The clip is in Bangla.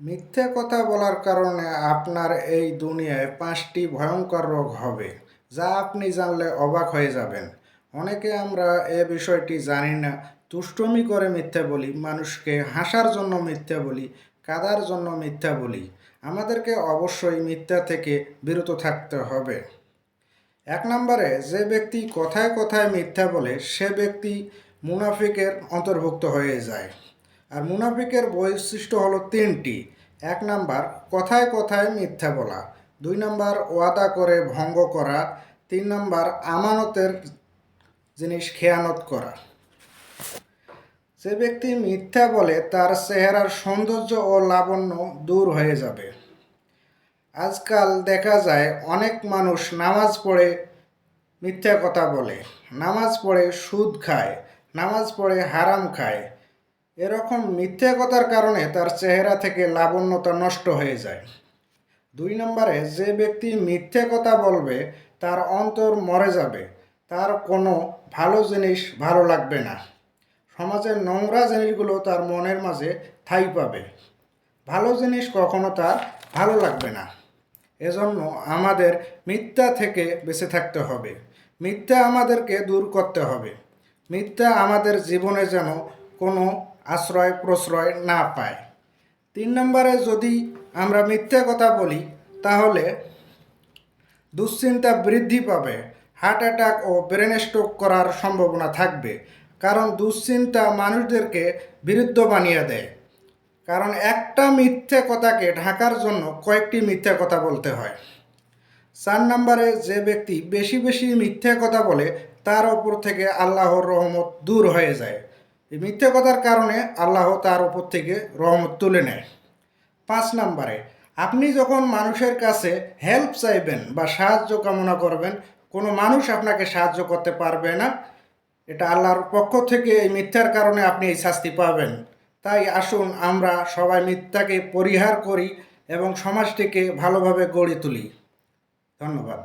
মিথ্যে কথা বলার কারণে আপনার এই দুনিয়ায় 5টি ভয়ঙ্কর রোগ হবে, যা আপনি জানলে অবাক হয়ে যাবেন। অনেকে আমরা এ বিষয়টি জানি না, দুষ্টুমি করে মিথ্যে বলি, মানুষকে হাসার জন্য মিথ্যে বলি, কাঁদার জন্য মিথ্যা বলি। আমাদেরকে অবশ্যই মিথ্যা থেকে বিরত থাকতে হবে। 1 নম্বরে, যে ব্যক্তি কথায় কথায় মিথ্যা বলে সে ব্যক্তি মুনাফিকের অন্তর্ভুক্ত হয়ে যায়। আর মুনাফিকের বৈশিষ্ট্য হলো 3টি। 1 নাম্বার, কথায় কথায় মিথ্যা বলা। 2 নাম্বার, ওয়াদা করে ভঙ্গ করা। 3 নাম্বার, আমানতের জিনিস খেয়ানত করা। যে ব্যক্তি মিথ্যা বলে তার চেহারার সৌন্দর্য ও লাবণ্য দূর হয়ে যাবে। আজকাল দেখা যায় অনেক মানুষ নামাজ পড়ে মিথ্যা কথা বলে, নামাজ পড়ে সুদ খায়, নামাজ পড়ে হারাম খায়। এরকম মিথ্যা কথার কারণে তার চেহারা থেকে লাবণ্যতা নষ্ট হয়ে যায়। 2 নম্বরে, যে ব্যক্তি মিথ্যে কথা বলবে তার অন্তর মরে যাবে, তার কোনো ভালো জিনিস ভালো লাগবে না, সমাজের নোংরা জিনিসগুলো তার মনের মাঝে ঠাঁই পাবে, ভালো জিনিস কখনো তার ভালো লাগবে না। এজন্য আমাদের মিথ্যা থেকে বেঁচে থাকতে হবে, মিথ্যা আমাদেরকে দূর করতে হবে, মিথ্যা আমাদের জীবনে যেন কোনো আশ্রয় প্রশ্রয় না পায়। 3 নম্বরে, যদি আমরা মিথ্যে কথা বলি তাহলে দুশ্চিন্তা বৃদ্ধি পাবে, হার্ট অ্যাটাক ও ব্রেন স্ট্রোক করার সম্ভাবনা থাকবে। কারণ দুশ্চিন্তা মানুষদেরকে বিরুদ্ধ বানিয়ে দেয়। কারণ একটা মিথ্যে কথাকে ঢাকার জন্য কয়েকটি মিথ্যে কথা বলতে হয়। 4 নম্বরে, যে ব্যক্তি বেশি বেশি মিথ্যে কথা বলে তার ওপর থেকে আল্লাহর রহমত দূর হয়ে যায়। এই মিথ্যে কথার কারণে আল্লাহ তার ওপর থেকে রহমত তুলে নেয়। 5 নম্বরে, আপনি যখন মানুষের কাছে হেল্প চাইবেন বা সাহায্য কামনা করবেন, কোনো মানুষ আপনাকে সাহায্য করতে পারবে না। এটা আল্লাহর পক্ষ থেকে এই মিথ্যার কারণে আপনি এই শাস্তি পাবেন। তাই আসুন আমরা সবাই মিথ্যাকে পরিহার করি এবং সমাজটিকে ভালোভাবে গড়ে তুলি। ধন্যবাদ।